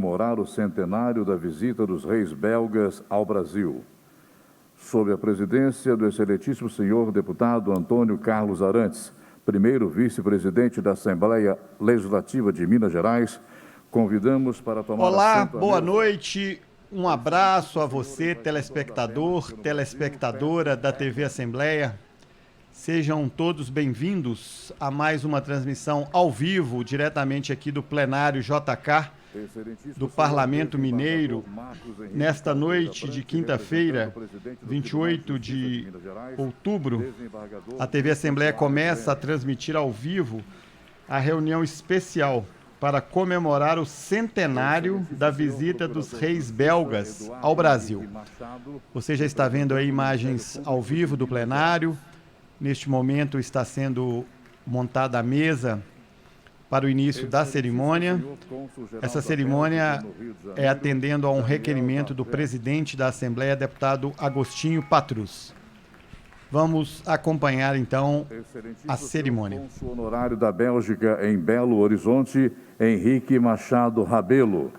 comemorar o centenário da visita dos reis belgas ao Brasil. Sob a presidência do excelentíssimo senhor deputado Antônio Carlos Arantes, primeiro vice-presidente da Assembleia Legislativa de Minas Gerais, convidamos para tomar assento. Olá, boa noite. Um abraço a você, telespectador, telespectadora da TV Assembleia. Sejam todos bem-vindos a mais uma transmissão ao vivo, diretamente aqui do plenário JK do Parlamento Mineiro, nesta noite de quinta-feira, 28 de outubro. A TV Assembleia começa a transmitir ao vivo a reunião especial para comemorar o centenário da visita dos reis belgas ao Brasil. Você já está vendo aí imagens ao vivo do plenário. Neste momento está sendo montada a mesa para o início da cerimônia. Essa cerimônia é atendendo a um requerimento do presidente da Assembleia, deputado Agostinho Patrus. Vamos acompanhar, então, a cerimônia. Cônsul honorário da Bélgica em Belo Horizonte, Henrique Machado Rabelo.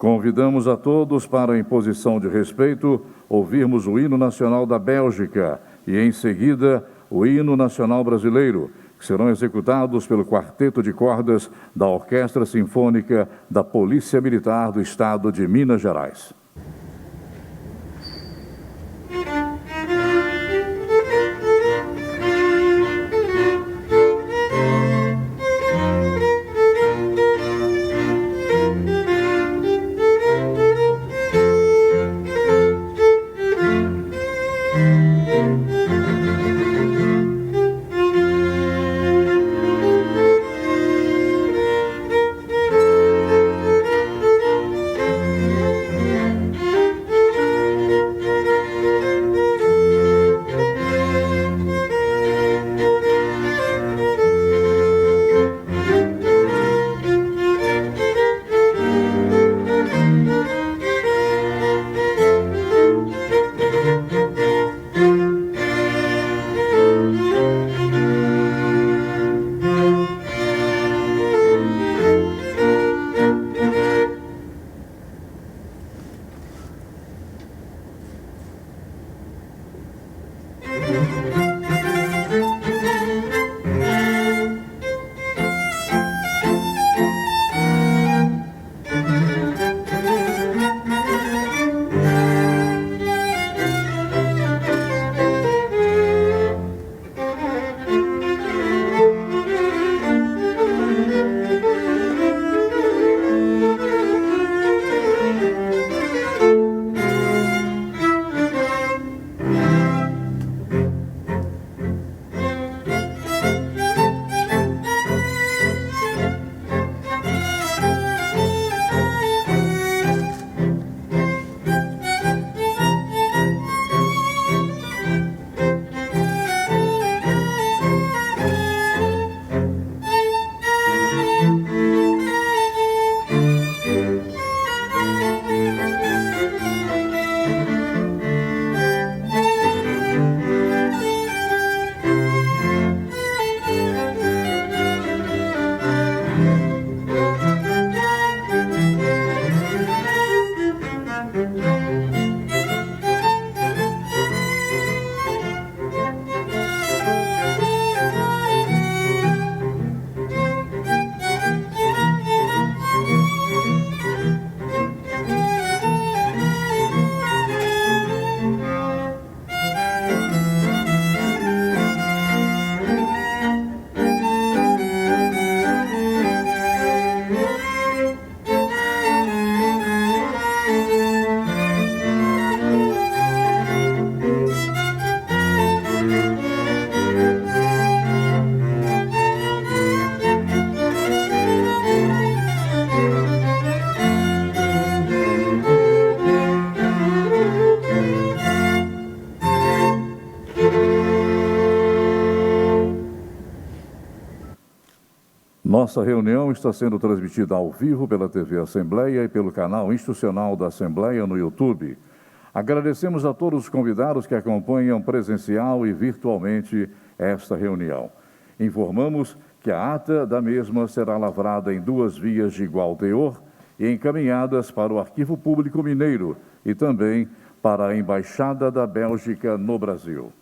Convidamos a todos para, em posição de respeito, ouvirmos o hino nacional da Bélgica e, em seguida, o hino nacional brasileiro, que serão executados pelo Quarteto de Cordas da Orquestra Sinfônica da Polícia Militar do Estado de Minas Gerais. Nossa reunião está sendo transmitida ao vivo pela TV Assembleia e pelo canal institucional da Assembleia no YouTube. Agradecemos a todos os convidados que acompanham presencial e virtualmente esta reunião. Informamos que a ata da mesma será lavrada em 2 vias de igual teor e encaminhadas para o Arquivo Público Mineiro e também para a Embaixada da Bélgica no Brasil.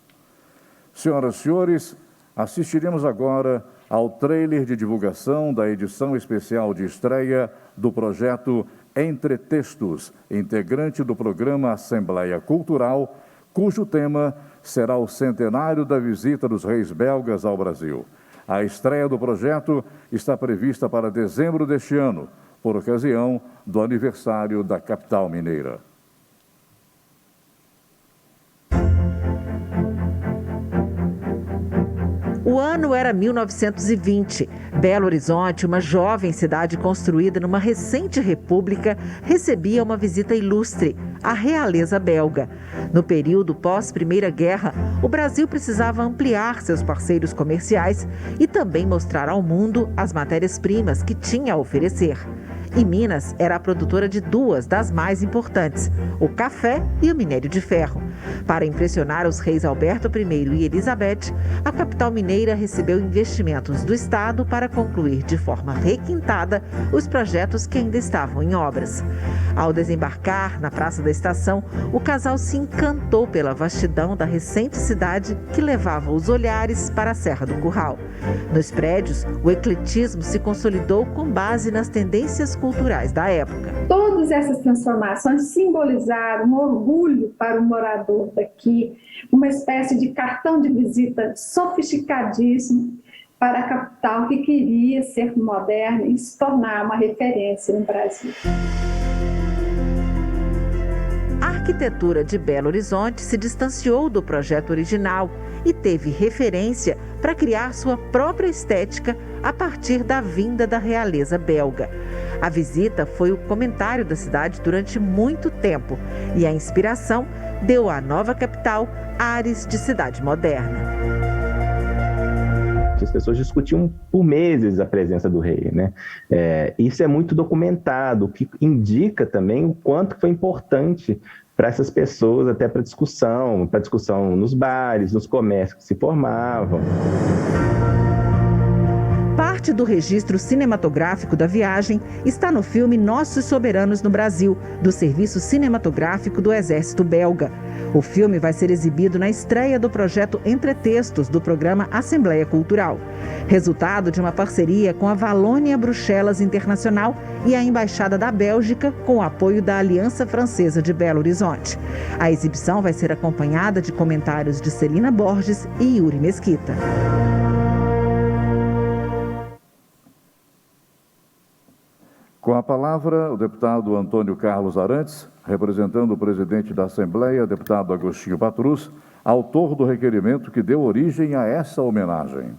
Senhoras e senhores, assistiremos agora ao trailer de divulgação da edição especial de estreia do projeto Entre Textos, integrante do programa Assembleia Cultural, cujo tema será o centenário da visita dos reis belgas ao Brasil. A estreia do projeto está prevista para dezembro deste ano, por ocasião do aniversário da capital mineira. O ano era 1920. Belo Horizonte, uma jovem cidade construída numa recente república, recebia uma visita ilustre, a realeza belga. No período pós-Primeira Guerra, o Brasil precisava ampliar seus parceiros comerciais e também mostrar ao mundo as matérias-primas que tinha a oferecer. E Minas era a produtora de 2 das mais importantes, o café e o minério de ferro. Para impressionar os reis Alberto I e Elizabeth, a capital mineira recebeu investimentos do Estado para concluir de forma requintada os projetos que ainda estavam em obras. Ao desembarcar na Praça da Estação, o casal se encantou pela vastidão da recente cidade que levava os olhares para a Serra do Curral. Nos prédios, o ecletismo se consolidou com base nas tendências culturais da época. Todas essas transformações simbolizaram um orgulho para o morador daqui, uma espécie de cartão de visita sofisticadíssimo para a capital que queria ser moderna e se tornar uma referência no Brasil. A arquitetura de Belo Horizonte se distanciou do projeto original e teve referência para criar sua própria estética a partir da vinda da realeza belga. A visita foi o comentário da cidade durante muito tempo e a inspiração deu à nova capital ares de cidade moderna. As pessoas discutiam por meses a presença do rei, né? Isso é muito documentado, o que indica também o quanto foi importante para essas pessoas, até para discussão nos bares, nos comércios que se formavam. Parte do registro cinematográfico da viagem está no filme Nossos Soberanos no Brasil, do Serviço Cinematográfico do Exército Belga. O filme vai ser exibido na estreia do projeto Entre Textos do programa Assembleia Cultural, resultado de uma parceria com a Valônia Bruxelas Internacional e a Embaixada da Bélgica, com o apoio da Aliança Francesa de Belo Horizonte. A exibição vai ser acompanhada de comentários de Celina Borges e Yuri Mesquita. Com a palavra, o deputado Antônio Carlos Arantes, representando o presidente da Assembleia, deputado Agostinho Patrus, autor do requerimento que deu origem a essa homenagem.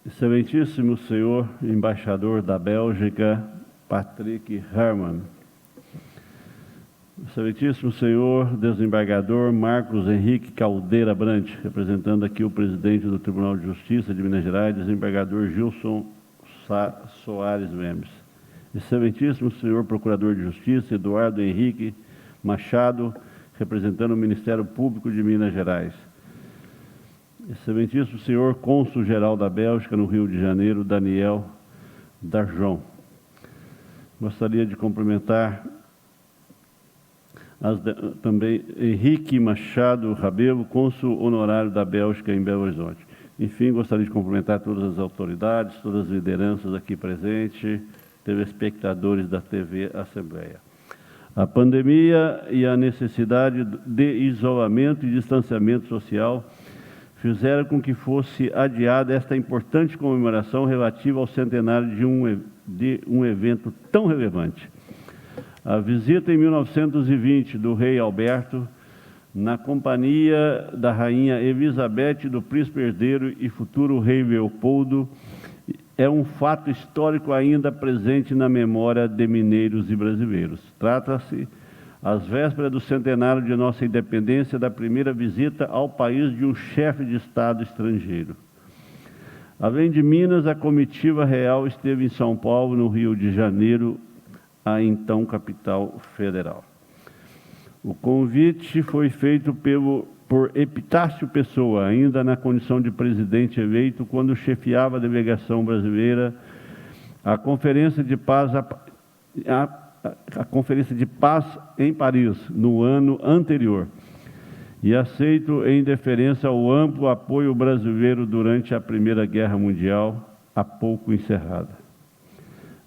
Excelentíssimo senhor embaixador da Bélgica, Patrick Herman. Excelentíssimo senhor desembargador Marcos Henrique Caldeira Brant, representando aqui o presidente do Tribunal de Justiça de Minas Gerais, desembargador Gilson Soares Lemes. Excelentíssimo senhor procurador de Justiça Eduardo Henrique Machado, representando o Ministério Público de Minas Gerais. Excelentíssimo senhor cônsul-geral da Bélgica no Rio de Janeiro, Daniel Darjon. Gostaria de cumprimentar também Henrique Machado Rabelo, cônsul honorário da Bélgica em Belo Horizonte. Enfim, gostaria de cumprimentar todas as autoridades, todas as lideranças aqui presentes, telespectadores da TV Assembleia. A pandemia e a necessidade de isolamento e distanciamento social fizeram com que fosse adiada esta importante comemoração relativa ao centenário de um evento tão relevante. A visita em 1920 do rei Alberto na companhia da rainha Elizabeth e do príncipe herdeiro e futuro rei Leopoldo, é um fato histórico ainda presente na memória de mineiros e brasileiros. Trata-se, às vésperas do centenário de nossa independência, da primeira visita ao país de um chefe de Estado estrangeiro. Além de Minas, a comitiva real esteve em São Paulo, no Rio de Janeiro, a então capital federal. O convite foi feito por Epitácio Pessoa, ainda na condição de presidente eleito, quando chefiava a delegação brasileira à Conferência de Paz, a Conferência de Paz em Paris, no ano anterior, e aceito em deferência ao amplo apoio brasileiro durante a Primeira Guerra Mundial, há pouco encerrada.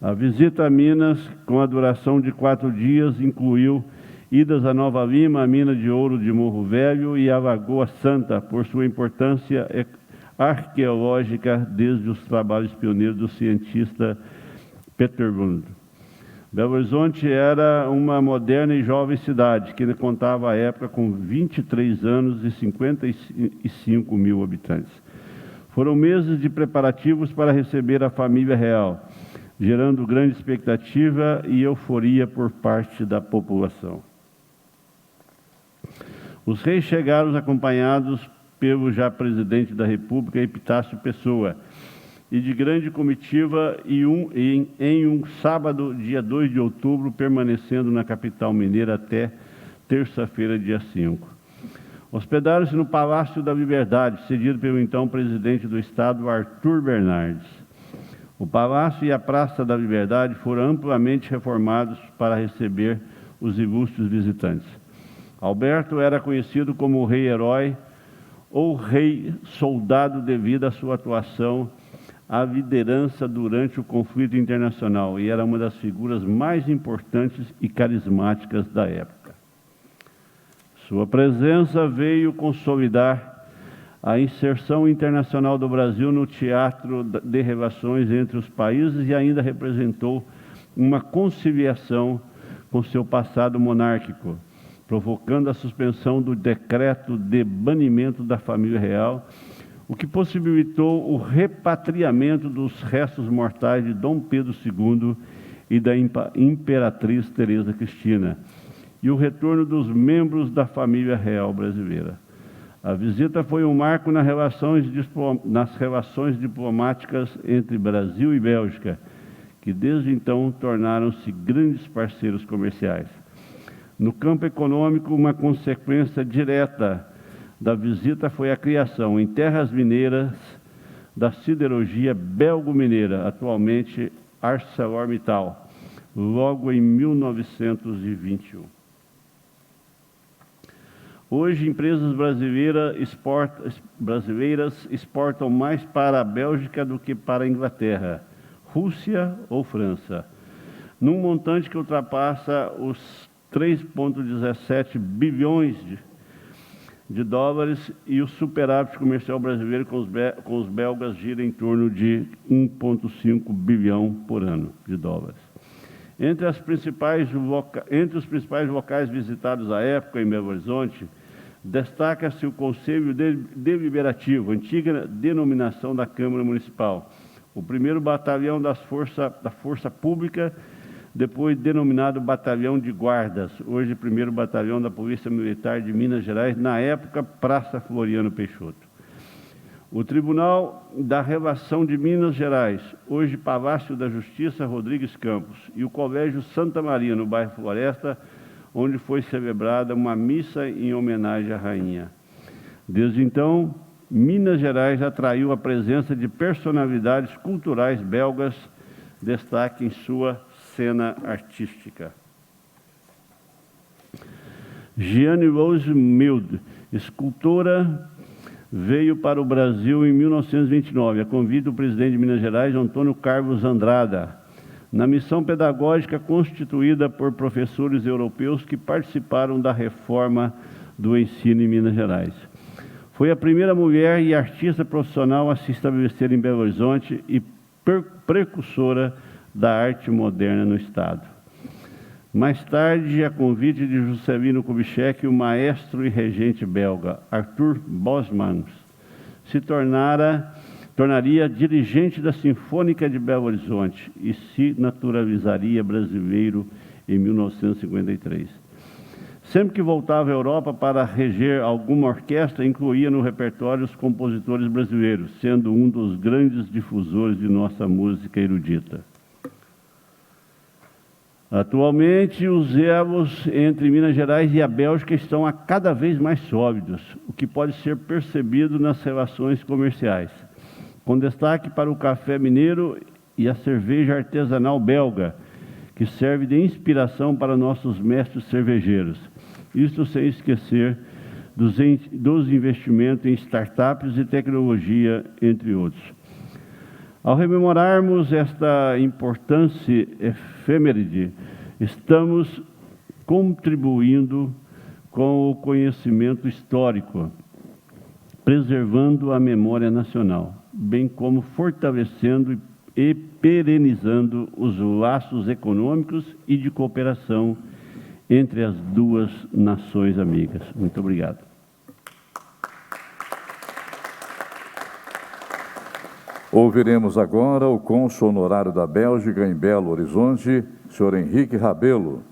A visita a Minas, com a duração de 4 dias, incluiu idas a Nova Lima, a mina de ouro de Morro Velho e a Lagoa Santa, por sua importância arqueológica desde os trabalhos pioneiros do cientista Peter Lund. Belo Horizonte era uma moderna e jovem cidade, que contava à época com 23 anos e 55 mil habitantes. Foram meses de preparativos para receber a família real, gerando grande expectativa e euforia por parte da população. Os reis chegaram acompanhados pelo já presidente da República, Epitácio Pessoa, e de grande comitiva em um sábado, dia 2 de outubro, permanecendo na capital mineira até terça-feira, dia 5. Hospedaram-se no Palácio da Liberdade, cedido pelo então presidente do Estado, Arthur Bernardes. O Palácio e a Praça da Liberdade foram amplamente reformados para receber os ilustres visitantes. Alberto era conhecido como o rei-herói ou rei-soldado devido à sua atuação à liderança durante o conflito internacional e era uma das figuras mais importantes e carismáticas da época. Sua presença veio consolidar a inserção internacional do Brasil no teatro de relações entre os países e ainda representou uma conciliação com seu passado monárquico, provocando a suspensão do decreto de banimento da família real, o que possibilitou o repatriamento dos restos mortais de Dom Pedro II e da imperatriz Teresa Cristina, e o retorno dos membros da família real brasileira. A visita foi um marco nas relações diplomáticas entre Brasil e Bélgica, que desde então tornaram-se grandes parceiros comerciais. No campo econômico, uma consequência direta da visita foi a criação em terras mineiras da siderurgia belgo-mineira, atualmente ArcelorMittal, logo em 1921. Hoje, empresas brasileiras exportam mais para a Bélgica do que para a Inglaterra, Rússia ou França, num montante que ultrapassa os 3,17 bilhões de dólares, e o superávit comercial brasileiro com os belgas gira em torno de 1,5 bilhão por ano de dólares. Entre os principais locais visitados à época em Belo Horizonte, destaca-se o Conselho Deliberativo, antiga denominação da Câmara Municipal, o 1º Batalhão da Força Pública, depois denominado Batalhão de Guardas, hoje 1º Batalhão da Polícia Militar de Minas Gerais, na época Praça Floriano Peixoto. O Tribunal da Relação de Minas Gerais, hoje Palácio da Justiça Rodrigues Campos, e o Colégio Santa Maria, no bairro Floresta, onde foi celebrada uma missa em homenagem à rainha. Desde então, Minas Gerais atraiu a presença de personalidades culturais belgas, destaque em sua cena artística. Jeanne Rose Mild, escultora, veio para o Brasil em 1929, a convite do presidente de Minas Gerais, Antônio Carlos Andrada, na missão pedagógica constituída por professores europeus que participaram da reforma do ensino em Minas Gerais. Foi a primeira mulher e artista profissional a se estabelecer em Belo Horizonte e precursora da arte moderna no Estado. Mais tarde, a convite de Juscelino Kubitschek, o maestro e regente belga Arthur Bosmans se tornaria dirigente da Sinfônica de Belo Horizonte e se naturalizaria brasileiro em 1953. Sempre que voltava à Europa para reger alguma orquestra, incluía no repertório os compositores brasileiros, sendo um dos grandes difusores de nossa música erudita. Atualmente, os elos entre Minas Gerais e a Bélgica estão a cada vez mais sólidos, o que pode ser percebido nas relações comerciais, com destaque para o café mineiro e a cerveja artesanal belga, que serve de inspiração para nossos mestres cervejeiros. Isto sem esquecer dos investimentos em startups e tecnologia, entre outros. Ao rememorarmos esta importância efêméride, estamos contribuindo com o conhecimento histórico, preservando a memória nacional, bem como fortalecendo e perenizando os laços econômicos e de cooperação entre as duas nações amigas. Muito obrigado. Ouviremos agora o cônsul honorário da Bélgica em Belo Horizonte, senhor Henrique Rabelo.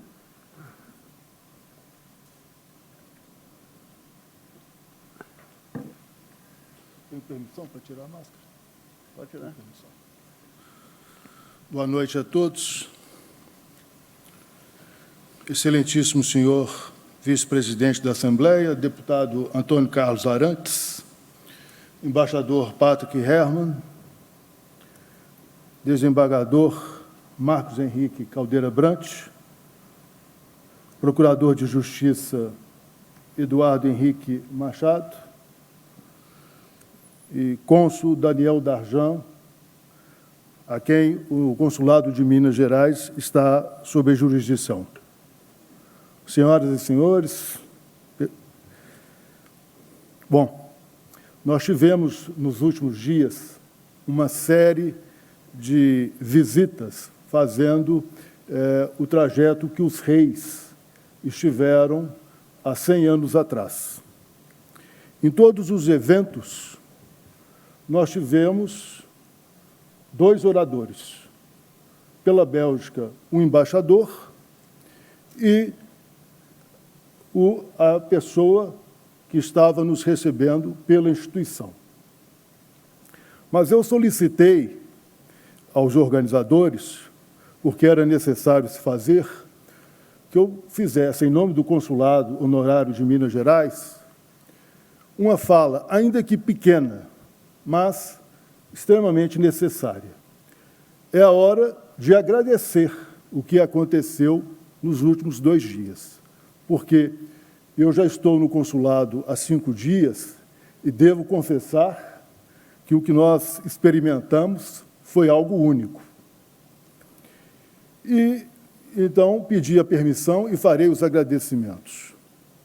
Tem permissão para tirar a máscara? Pode tirar. Boa noite a todos. Excelentíssimo senhor vice-presidente da Assembleia, deputado Antônio Carlos Arantes, embaixador Patrick Hermann, desembargador Marcos Henrique Caldeira Brant, procurador de Justiça Eduardo Henrique Machado e cônsul Daniel Darjan, a quem o Consulado de Minas Gerais está sob jurisdição. Senhoras e senhores, bom, nós tivemos nos últimos dias uma série de visitas fazendo o trajeto que os reis estiveram há 100 anos atrás. Em todos os eventos, nós tivemos 2 oradores. Pela Bélgica, um embaixador e a pessoa que estava nos recebendo pela instituição. Mas eu solicitei aos organizadores, porque era necessário se fazer, que eu fizesse, em nome do Consulado Honorário de Minas Gerais, uma fala, ainda que pequena, mas extremamente necessária. É a hora de agradecer o que aconteceu nos últimos 2 dias, porque eu já estou no consulado há 5 dias e devo confessar que o que nós experimentamos foi algo único. E, então, pedi a permissão e farei os agradecimentos.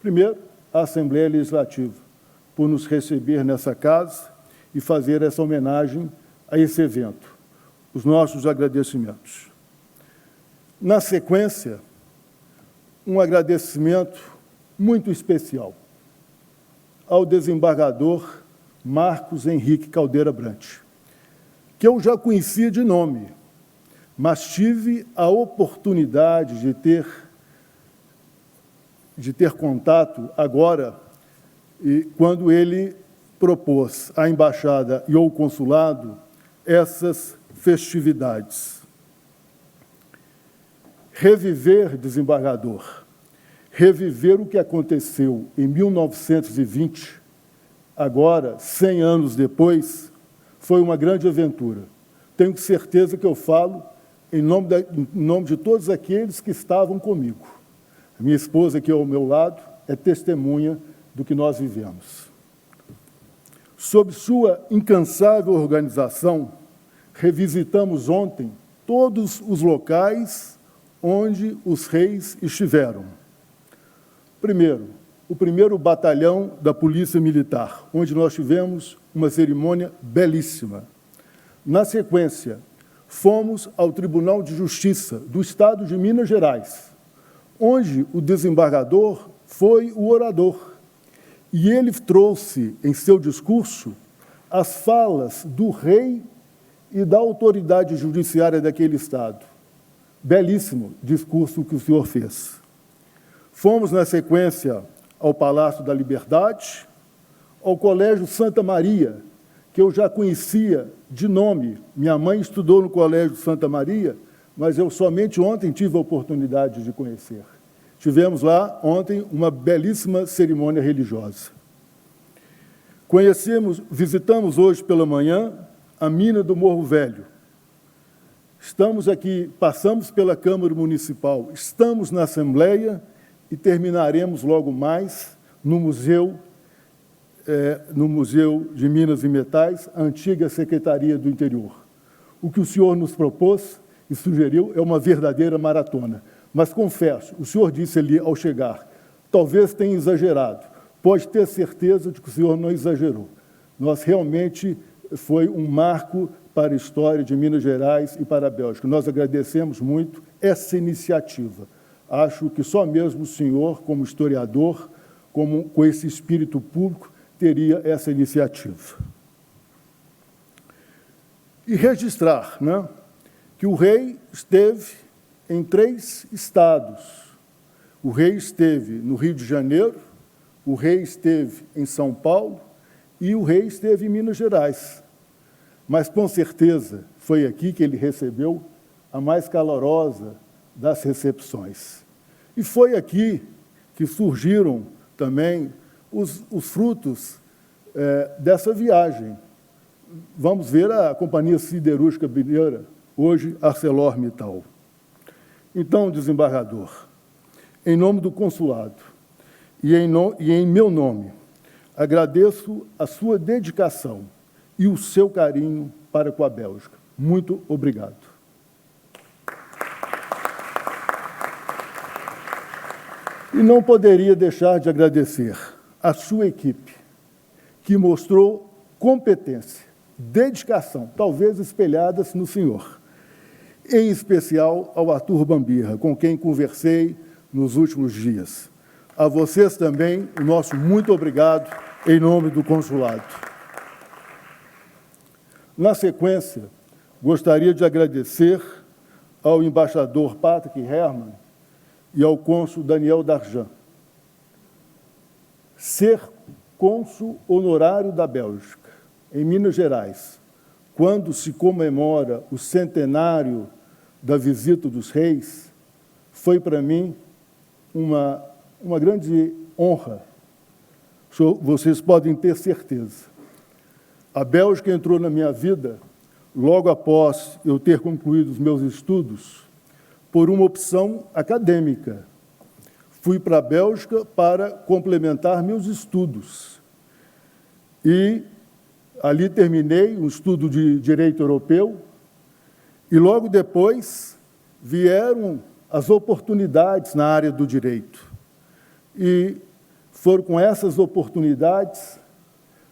Primeiro, à Assembleia Legislativa, por nos receber nessa casa e fazer essa homenagem a esse evento. Os nossos agradecimentos. Na sequência, um agradecimento muito especial ao desembargador Marcos Henrique Caldeira Brant, que eu já conhecia de nome, mas tive a oportunidade de ter contato agora, quando ele propôs à embaixada e ao consulado essas festividades. Reviver, desembargador, reviver o que aconteceu em 1920, agora, 100 anos depois, foi uma grande aventura. Tenho certeza que eu falo em nome de todos aqueles que estavam comigo. A minha esposa, aqui ao meu lado, é testemunha do que nós vivemos. Sob sua incansável organização, revisitamos ontem todos os locais onde os reis estiveram. Primeiro, o 1º Batalhão da Polícia Militar, onde nós tivemos uma cerimônia belíssima. Na sequência, fomos ao Tribunal de Justiça do Estado de Minas Gerais, onde o desembargador foi o orador. E ele trouxe em seu discurso as falas do rei e da autoridade judiciária daquele Estado. Belíssimo discurso que o senhor fez. Fomos, na sequência, ao Palácio da Liberdade, ao Colégio Santa Maria, que eu já conhecia de nome. Minha mãe estudou no Colégio Santa Maria, mas eu somente ontem tive a oportunidade de conhecer. Tivemos lá ontem uma belíssima cerimônia religiosa. Visitamos hoje pela manhã a mina do Morro Velho. Estamos aqui, passamos pela Câmara Municipal, estamos na Assembleia e terminaremos logo mais no Museu de Minas e Metais, a antiga Secretaria do Interior. O que o senhor nos propôs e sugeriu é uma verdadeira maratona. Mas confesso, o senhor disse ali ao chegar, talvez tenha exagerado. Pode ter certeza de que o senhor não exagerou. Nós realmente foi um marco para a história de Minas Gerais e para a Bélgica. Nós agradecemos muito essa iniciativa. Acho que só mesmo o senhor, como historiador, com esse espírito público, teria essa iniciativa. E registrar, né, que o rei esteve em 3 estados. O rei esteve no Rio de Janeiro, o rei esteve em São Paulo e o rei esteve em Minas Gerais. Mas, com certeza, foi aqui que ele recebeu a mais calorosa das recepções. E foi aqui que surgiram também os frutos dessa viagem. Vamos ver a Companhia Siderúrgica Mineira, hoje ArcelorMittal. Então, desembargador, em nome do consulado e em meu nome, agradeço a sua dedicação e o seu carinho para com a Bélgica. Muito obrigado. E não poderia deixar de agradecer à sua equipe, que mostrou competência, dedicação, talvez espelhadas no senhor, em especial ao Arthur Bambirra, com quem conversei nos últimos dias. A vocês também, o nosso muito obrigado, em nome do consulado. Na sequência, gostaria de agradecer ao embaixador Patrick Herman e ao cônsul Daniel Darjan. Ser cônsul honorário da Bélgica, em Minas Gerais, quando se comemora o centenário da visita dos reis, foi para mim uma grande honra. Vocês podem ter certeza. A Bélgica entrou na minha vida logo após eu ter concluído os meus estudos por uma opção acadêmica. Fui para a Bélgica para complementar meus estudos. E ali terminei um estudo de Direito Europeu e logo depois vieram as oportunidades na área do direito. E foram com essas oportunidades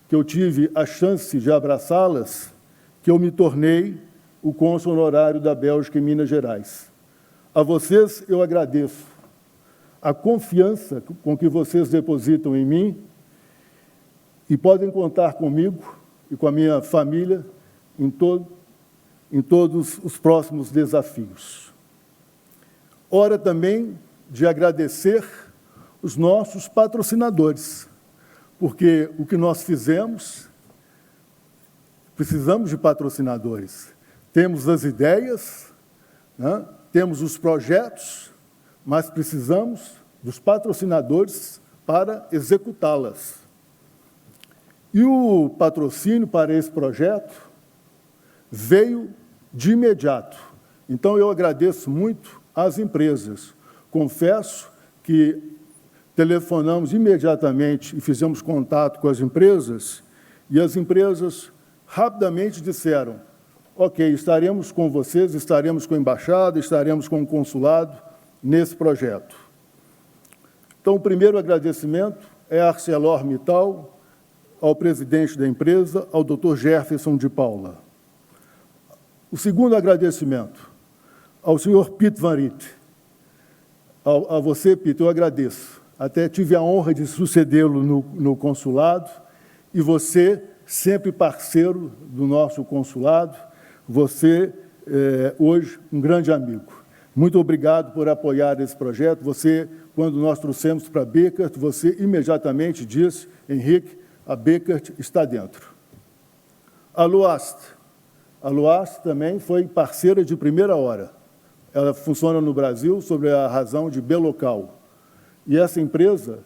que eu tive a chance de abraçá-las, que eu me tornei o cônsul honorário da Bélgica em Minas Gerais. A vocês eu agradeço a confiança com que vocês depositam em mim e podem contar comigo e com a minha família em todos os próximos desafios. Hora também de agradecer os nossos patrocinadores, porque o que nós fizemos, precisamos de patrocinadores. Temos as ideias, né? Temos os projetos, mas precisamos dos patrocinadores para executá-las. E o patrocínio para esse projeto veio de imediato. Então, eu agradeço muito às empresas. Confesso que telefonamos imediatamente e fizemos contato com as empresas, e as empresas rapidamente disseram: ok, estaremos com vocês, estaremos com a embaixada, estaremos com o consulado nesse projeto. Então, o primeiro agradecimento é a ArcelorMittal, ao presidente da empresa, ao Dr. Jefferson de Paula. O segundo agradecimento ao senhor Piet van Riet, A você, Peter, eu agradeço. Até tive a honra de sucedê-lo no consulado, e você, sempre parceiro do nosso consulado, você, hoje, um grande amigo. Muito obrigado por apoiar esse projeto. Você, quando nós trouxemos para Beckert, você imediatamente disse, Henrique, a Beckert está dentro. A Luast também foi parceira de primeira hora. Ela funciona no Brasil sob a razão de B-Local. E essa empresa,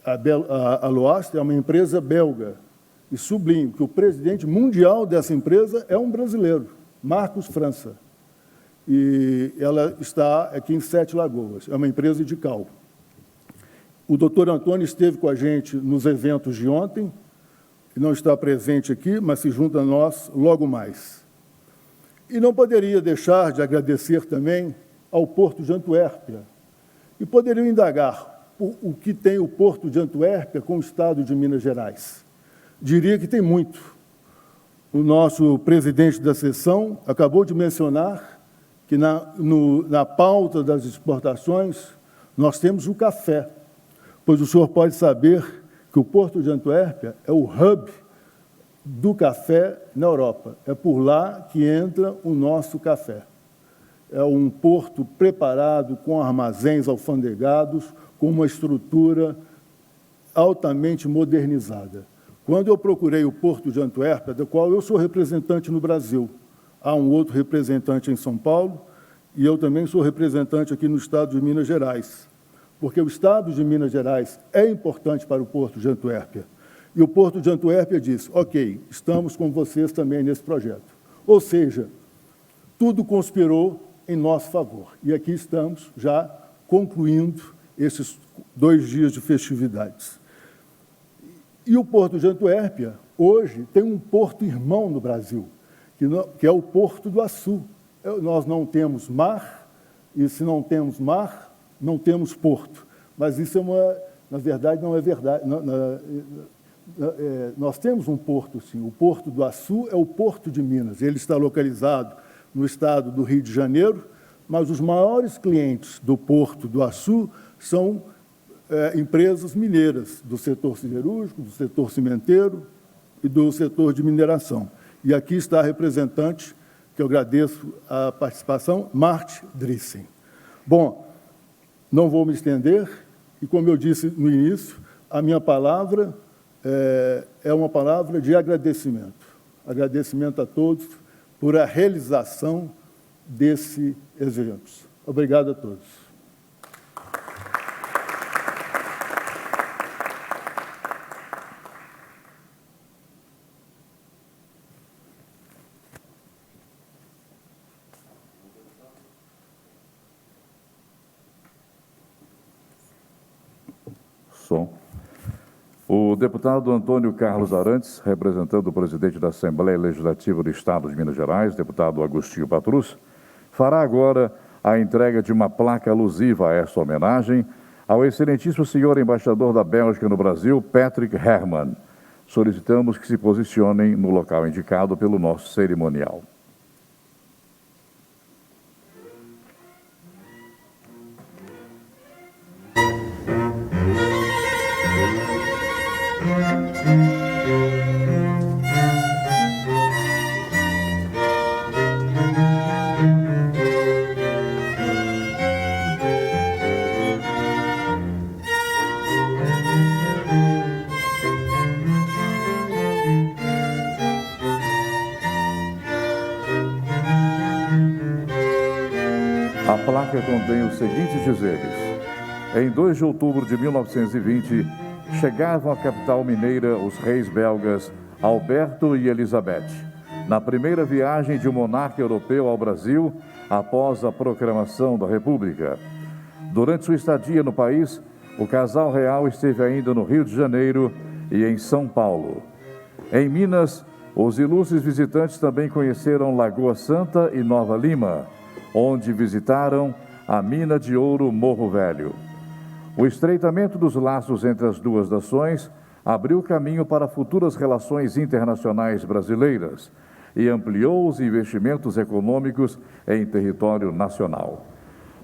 a Luast, é uma empresa belga. E sublinho que o presidente mundial dessa empresa é um brasileiro, Marcos França. E ela está aqui em Sete Lagoas, é uma empresa de cal. O doutor Antônio esteve com a gente nos eventos de ontem, não está presente aqui, mas se junta a nós logo mais. E não poderia deixar de agradecer também ao Porto de Antuérpia. E poderia indagar o que tem o Porto de Antuérpia com o Estado de Minas Gerais. Diria que tem muito. O nosso presidente da sessão acabou de mencionar que na pauta das exportações nós temos o café, pois o senhor pode saber que o Porto de Antuérpia é o hub do café na Europa. É por lá que entra o nosso café. É um porto preparado com armazéns alfandegados, com uma estrutura altamente modernizada. Quando eu procurei o Porto de Antuérpia, do qual eu sou representante no Brasil, há um outro representante em São Paulo, e eu também sou representante aqui no Estado de Minas Gerais, porque o Estado de Minas Gerais é importante para o Porto de Antuérpia. E o Porto de Antuérpia disse, ok, estamos com vocês também nesse projeto. Ou seja, tudo conspirou em nosso favor. E aqui estamos já concluindo esses 2 dias de festividades. E o Porto de Antuérpia, hoje, tem um porto irmão no Brasil, que é o Porto do Açu. Nós não temos mar, e se não temos mar, não temos porto. Mas isso na verdade, não é verdade. Nós temos um porto, sim. O Porto do Açu é o Porto de Minas. Ele está localizado no estado do Rio de Janeiro, mas os maiores clientes do Porto do Açu são empresas mineiras, do setor siderúrgico, do setor cimenteiro e do setor de mineração. E aqui está a representante, que eu agradeço a participação, Marte Drissen. Bom, não vou me estender, e como eu disse no início, a minha palavra é uma palavra de agradecimento. Agradecimento a todos por a realização desse evento. Obrigado a todos. O deputado Antônio Carlos Arantes, representando o presidente da Assembleia Legislativa do Estado de Minas Gerais, deputado Agostinho Patrus, fará agora a entrega de uma placa alusiva a esta homenagem ao excelentíssimo senhor embaixador da Bélgica no Brasil, Patrick Herman. Solicitamos que se posicionem no local indicado pelo nosso cerimonial. A placa contém os seguintes dizeres. Em 2 de outubro de 1920, chegavam à capital mineira os reis belgas Alberto e Elizabeth, na primeira viagem de um monarca europeu ao Brasil após a proclamação da República. Durante sua estadia no país, o casal real esteve ainda no Rio de Janeiro e em São Paulo. Em Minas, os ilustres visitantes também conheceram Lagoa Santa e Nova Lima, onde visitaram a mina de ouro Morro Velho. O estreitamento dos laços entre as duas nações abriu caminho para futuras relações internacionais brasileiras e ampliou os investimentos econômicos em território nacional.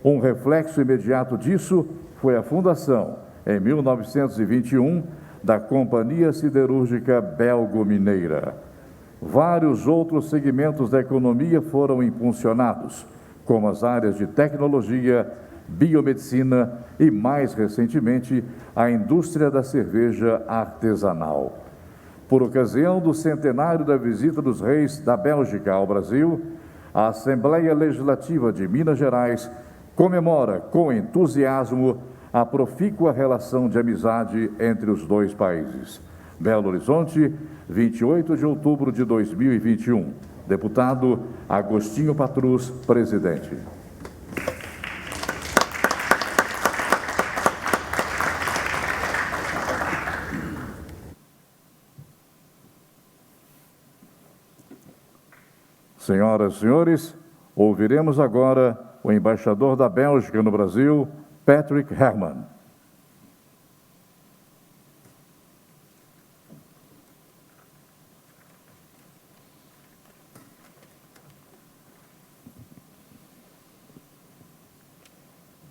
Um reflexo imediato disso foi a fundação, em 1921, da Companhia Siderúrgica Belgo-Mineira. Vários outros segmentos da economia foram impulsionados, como as áreas de tecnologia, biomedicina e, mais recentemente, a indústria da cerveja artesanal. Por ocasião do centenário da visita dos reis da Bélgica ao Brasil, a Assembleia Legislativa de Minas Gerais comemora com entusiasmo a profícua relação de amizade entre os dois países. Belo Horizonte, 28 de outubro de 2021. Deputado Agostinho Patrus, presidente. Senhoras e senhores, ouviremos agora o embaixador da Bélgica no Brasil, Patrick Herman.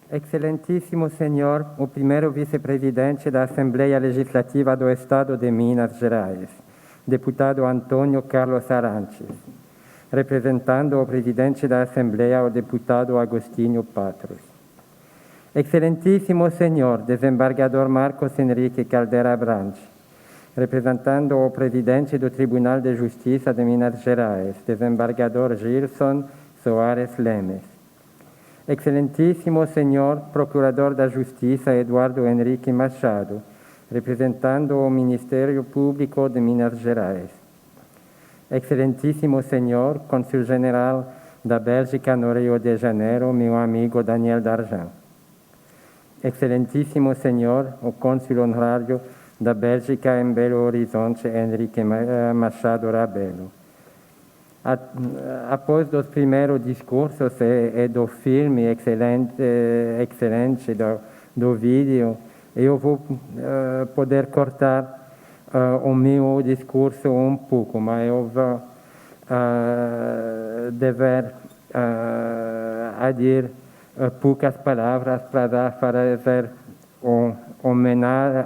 Excelentíssimo senhor, o primeiro vice-presidente da Assembleia Legislativa do Estado de Minas Gerais, deputado Antônio Carlos Arantes, representando o presidente da Assembleia, o deputado Agostinho Patrus. Excelentíssimo senhor, desembargador Marcos Henrique Caldera Branch, representando o presidente do Tribunal de Justiça de Minas Gerais, desembargador Gilson Soares Lemes. Excelentíssimo senhor Procurador da Justiça Eduardo Henrique Machado, representando o Ministério Público de Minas Gerais. Excelentíssimo senhor Cônsul-General da Bélgica no Rio de Janeiro, meu amigo Daniel Darjan. Excelentíssimo senhor, o cônsul honorário da Bélgica em Belo Horizonte, Henrique Machado Rabelo. Após os primeiros discursos e do filme excelente do vídeo, eu vou poder cortar o meu discurso um pouco, mas eu vou dever adir poucas palavras para fazer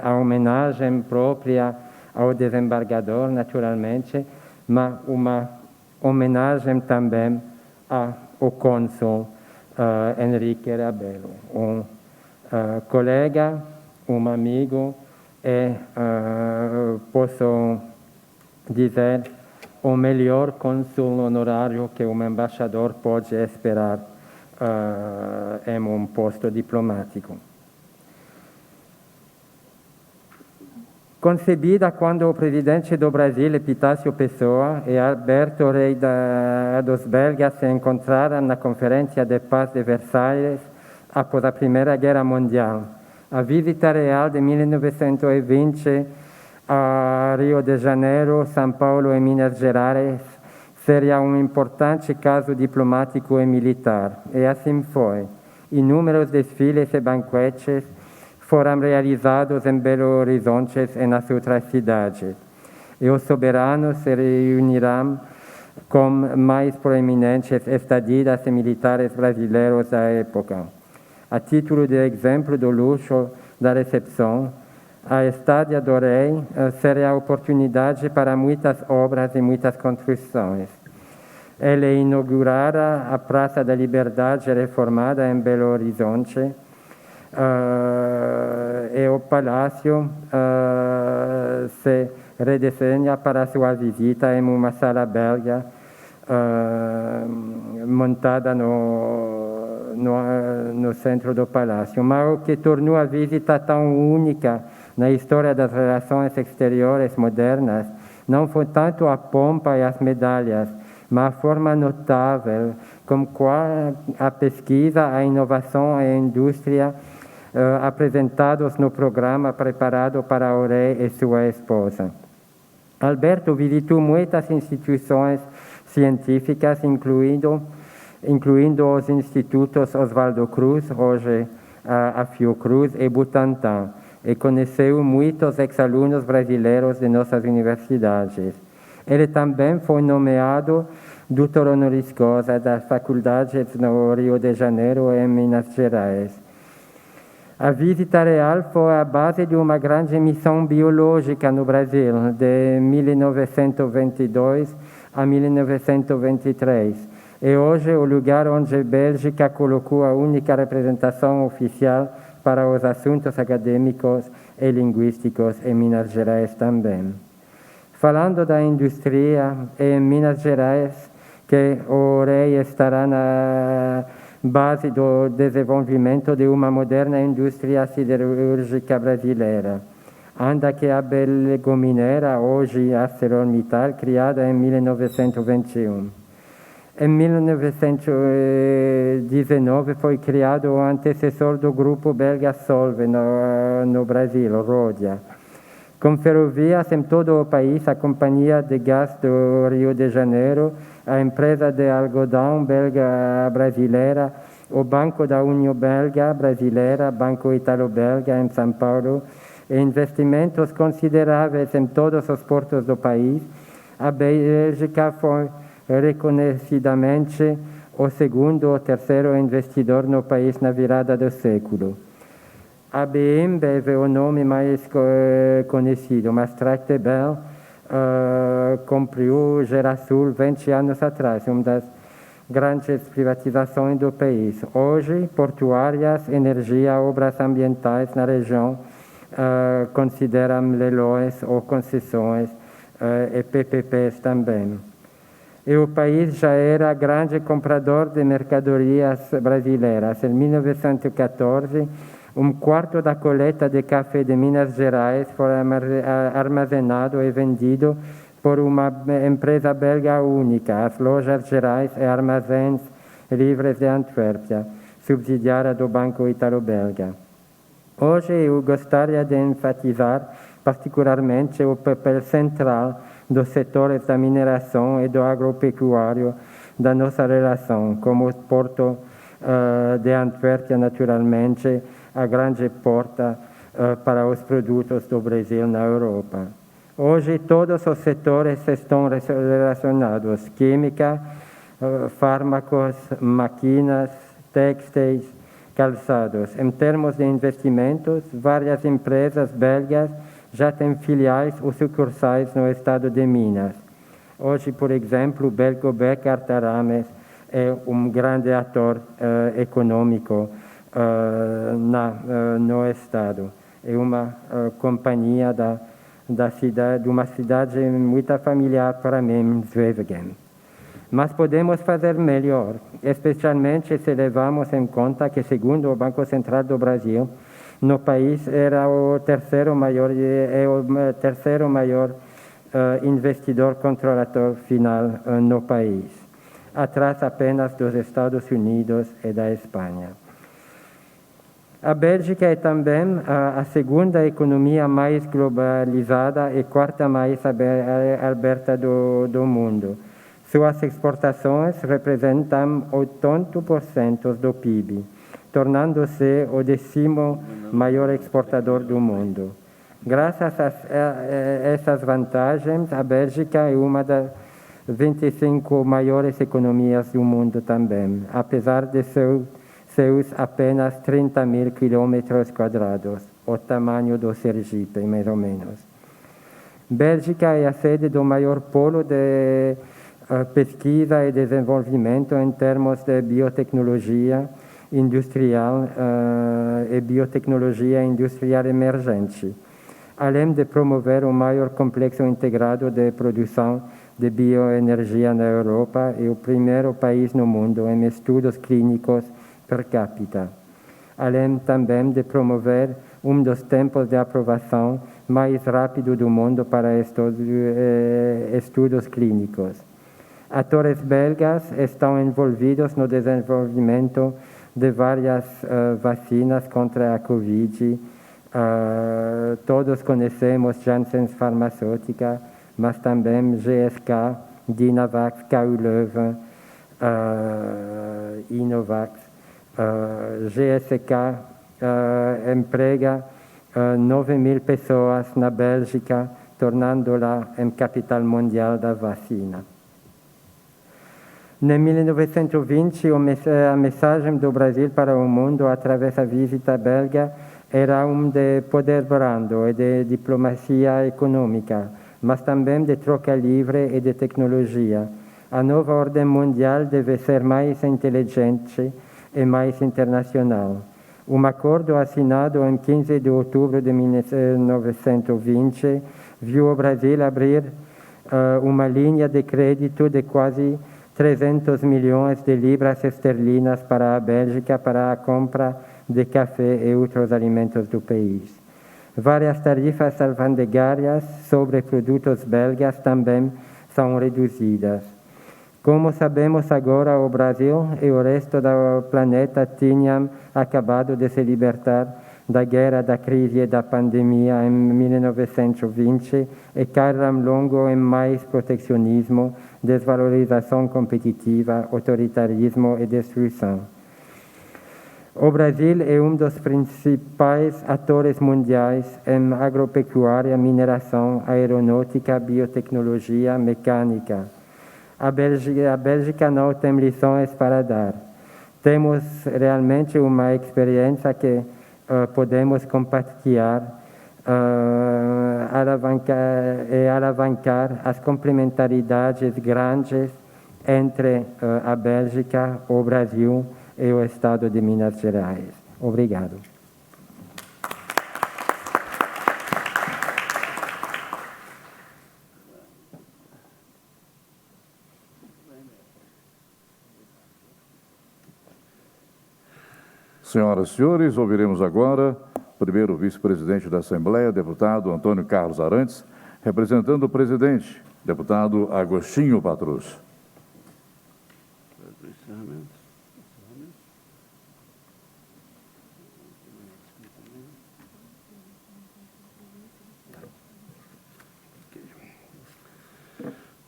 a homenagem própria ao desembargador, naturalmente, mas uma homenagem também ao cônsul Henrique Rabelo, um colega, um amigo e, posso dizer, o melhor cônsul honorário que um embaixador pode esperar em um posto diplomático. Concebida quando o presidente do Brasil, Epitácio Pessoa, e Alberto Rei dos belgas se encontraram na Conferência de Paz de Versalhes após a Primeira Guerra Mundial. A visita real de 1920 a Rio de Janeiro, São Paulo e Minas Gerais seria um importante caso diplomático e militar. E assim foi. Inúmeros desfiles e banquetes foram realizados em Belo Horizonte e nas outras cidades. E os soberanos se reunirão com mais proeminentes estadistas e militares brasileiros da época. A título de exemplo do luxo da recepção, a Estádia do Rei seria a oportunidade para muitas obras e muitas construções. Ele inaugurara a Praça da Liberdade reformada em Belo Horizonte, e o palácio se redesenha para sua visita em uma sala belga montada no centro do palácio. Mas o que tornou a visita tão única na história das relações exteriores modernas não foi tanto a pompa e as medalhas, mas a forma notável com qual a pesquisa, a inovação e a indústria apresentados no programa preparado para o rei e sua esposa. Alberto visitou muitas instituições científicas, incluindo os institutos Oswaldo Cruz, hoje a Fiocruz, e Butantan, e conheceu muitos ex-alunos brasileiros de nossas universidades. Ele também foi nomeado doutor honoris causa das faculdades no Rio de Janeiro e em Minas Gerais. A visita real foi a base de uma grande missão biológica no Brasil, de 1922 a 1923. E hoje o lugar onde a Bélgica colocou a única representação oficial para os assuntos acadêmicos e linguísticos em Minas Gerais também. Falando da indústria, é em Minas Gerais que o rei estará na base do desenvolvimento de uma moderna indústria siderúrgica brasileira. Ainda que a Belgominera, hoje ArcelorMittal, criada em 1921. Em 1919 foi criado o antecessor do grupo belga Solvay no Brasil, Rhodia. Com ferrovias em todo o país, a Companhia de Gás do Rio de Janeiro, a empresa de algodão belga brasileira, o Banco da União Belga Brasileira, Banco Italo-Belga em São Paulo, e investimentos consideráveis em todos os portos do país, a Bélgica foi reconhecidamente o segundo ou terceiro investidor no país na virada do século. A BMW é o nome mais conhecido, mas Tractebel comprou Gerasul 20 anos atrás, uma das grandes privatizações do país. Hoje, portuárias, energia, obras ambientais na região consideram leilões ou concessões e PPPs também. E o país já era grande comprador de mercadorias brasileiras. Em 1914, um quarto da colheita de café de Minas Gerais foi armazenado e vendido por uma empresa belga única, as Lojas Gerais e Armazéns Livres de Antuérpia, subsidiária do Banco Italo-Belga. Hoje eu gostaria de enfatizar particularmente o papel central dos setores da mineração e do agropecuário da nossa relação, como o Porto de Antuérpia, naturalmente, a grande porta para os produtos do Brasil na Europa. Hoje, todos os setores estão relacionados: química, fármacos, máquinas, têxteis, calçados. Em termos de investimentos, várias empresas belgas já têm filiais ou sucursais no estado de Minas. Hoje, por exemplo, o Belgobek Artarames é um grande ator econômico no estado. É uma companhia de uma cidade muito familiar para mim, Zwevegen. Mas podemos fazer melhor, especialmente se levamos em conta que, segundo o Banco Central do Brasil, no país era o terceiro maior investidor controlador final no país, atrás apenas dos Estados Unidos e da Espanha. A Bélgica é também a segunda economia mais globalizada e quarta mais aberta do mundo. Suas exportações representam 80% do PIB, tornando-se o 10º maior exportador do mundo. Graças a essas vantagens, a Bélgica é uma das 25 maiores economias do mundo também, apesar de seus apenas 30 mil quilômetros quadrados, o tamanho do Sergipe, mais ou menos. Bélgica é a sede do maior polo de pesquisa e desenvolvimento em termos de biotecnologia industrial e biotecnologia industrial emergente, além de promover o maior complexo integrado de produção de bioenergia na Europa e o primeiro país no mundo em estudos clínicos per capita, além também de promover um dos tempos de aprovação mais rápido do mundo para estudos clínicos. Atores belgas estão envolvidos no desenvolvimento de várias vacinas contra a Covid. Todos conhecemos Janssen Farmacêutica, mas também GSK, Dynavax, KU Leuven, Inovax. GSK emprega 9.000 pessoas na Bélgica, tornando-la em capital mundial da vacina. Em 1920, a mensagem do Brasil para o mundo através da visita belga era de poder brando e de diplomacia econômica, mas também de troca livre e de tecnologia. A nova ordem mundial deve ser mais inteligente e mais internacional. Um acordo assinado em 15 de outubro de 1920 viu o Brasil abrir uma linha de crédito de quase 300 milhões de libras esterlinas para a Bélgica para a compra de café e outros alimentos do país. Várias tarifas alfandegárias sobre produtos belgas também são reduzidas. Como sabemos agora, o Brasil e o resto do planeta tinham acabado de se libertar da guerra, da crise e da pandemia em 1920 e caíram logo em mais protecionismo, desvalorização competitiva, autoritarismo e destruição. O Brasil é um dos principais atores mundiais em agropecuária, mineração, aeronáutica, biotecnologia, mecânica. A Bélgica não tem lições para dar. Temos realmente uma experiência que podemos compartilhar alavancar as complementaridades grandes entre a Bélgica, o Brasil e o Estado de Minas Gerais. Obrigado. Senhoras e senhores, ouviremos agora o primeiro vice-presidente da Assembleia, deputado Antônio Carlos Arantes, representando o presidente, deputado Agostinho Patrus.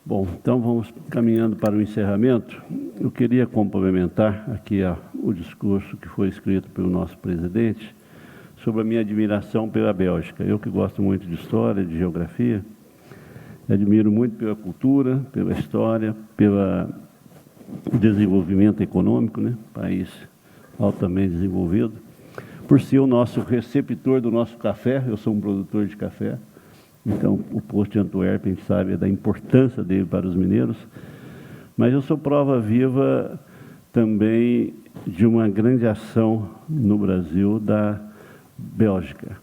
Bom, então vamos caminhando para o encerramento. Eu queria complementar aqui o discurso que foi escrito pelo nosso presidente sobre a minha admiração pela Bélgica. Eu que gosto muito de história, de geografia, admiro muito pela cultura, pela história, pelo desenvolvimento econômico, né? País altamente desenvolvido. Por ser o nosso receptor do nosso café, eu sou um produtor de café. Então, o posto de Antuérpia, a gente sabe da importância dele para os mineiros, mas eu sou prova viva também de uma grande ação no Brasil da Bélgica.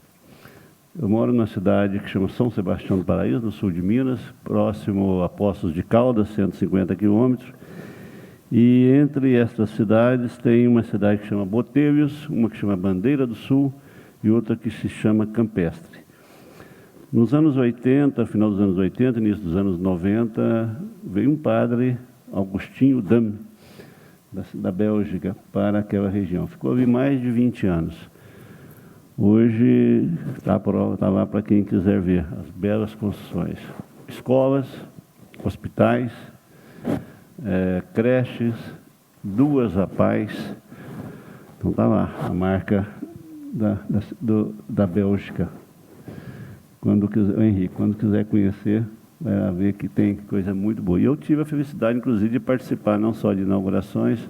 Eu moro numa cidade que chama São Sebastião do Paraíso, no sul de Minas, próximo a Poços de Caldas, 150 quilômetros, e entre essas cidades tem uma cidade que chama Botelhos, uma que chama Bandeira do Sul e outra que se chama Campestre. Nos anos 80, final dos anos 80, início dos anos 90, veio um padre, Augustinho Dam, da Bélgica, para aquela região. Ficou ali mais de 20 anos. Hoje está lá para quem quiser ver as belas construções. Escolas, hospitais, creches, 2 APAES. Então está lá a marca da Bélgica. Quando quiser conhecer, vai ver que tem coisa muito boa. E eu tive a felicidade, inclusive, de participar não só de inaugurações,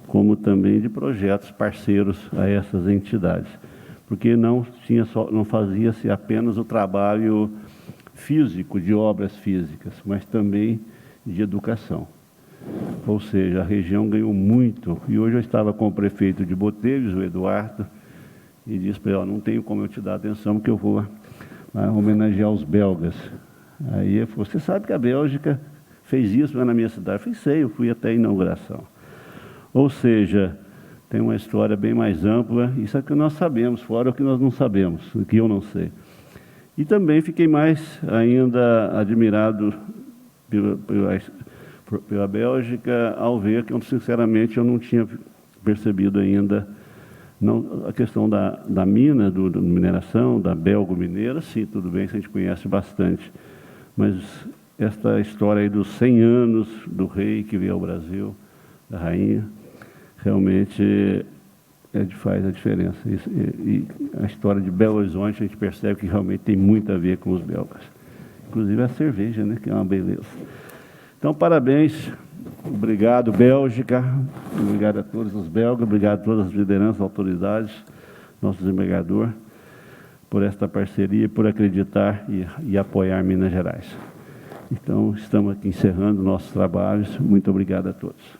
como também de projetos parceiros a essas entidades. Porque não fazia-se apenas o trabalho físico, de obras físicas, mas também de educação. Ou seja, a região ganhou muito. E hoje eu estava com o prefeito de Botelhos, o Eduardo, e disse para ele, não tenho como eu te dar atenção, porque eu vou homenagear os belgas. Aí ele falou, você sabe que a Bélgica fez isso lá na minha cidade? Eu falei, sei, eu fui até a inauguração. Ou seja, tem uma história bem mais ampla, isso é o que nós sabemos, fora o que nós não sabemos, o que eu não sei. E também fiquei mais ainda admirado pela Bélgica ao ver que, sinceramente, eu não tinha percebido ainda a questão da mina, da mineração, da belgo-mineira, sim, tudo bem, a gente conhece bastante. Mas esta história aí dos 100 anos do rei que veio ao Brasil, da rainha, realmente faz a diferença. E a história de Belo Horizonte, a gente percebe que realmente tem muito a ver com os belgas. Inclusive a cerveja, né, que é uma beleza. Então, parabéns, obrigado, Bélgica, obrigado a todos os belgas, obrigado a todas as lideranças, autoridades, nosso desembargador, por esta parceria, por acreditar e apoiar Minas Gerais. Então, estamos aqui encerrando nossos trabalhos. Muito obrigado a todos.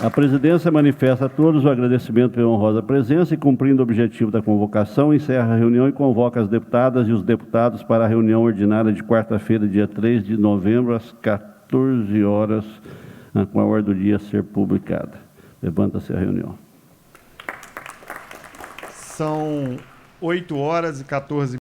A presidência manifesta a todos o agradecimento pela honrosa presença e, cumprindo o objetivo da convocação, encerra a reunião e convoca as deputadas e os deputados para a reunião ordinária de quarta-feira, dia 3 de novembro, às 14 horas, com a ordem do dia a ser publicada. Levanta-se a reunião. São 8 horas e 14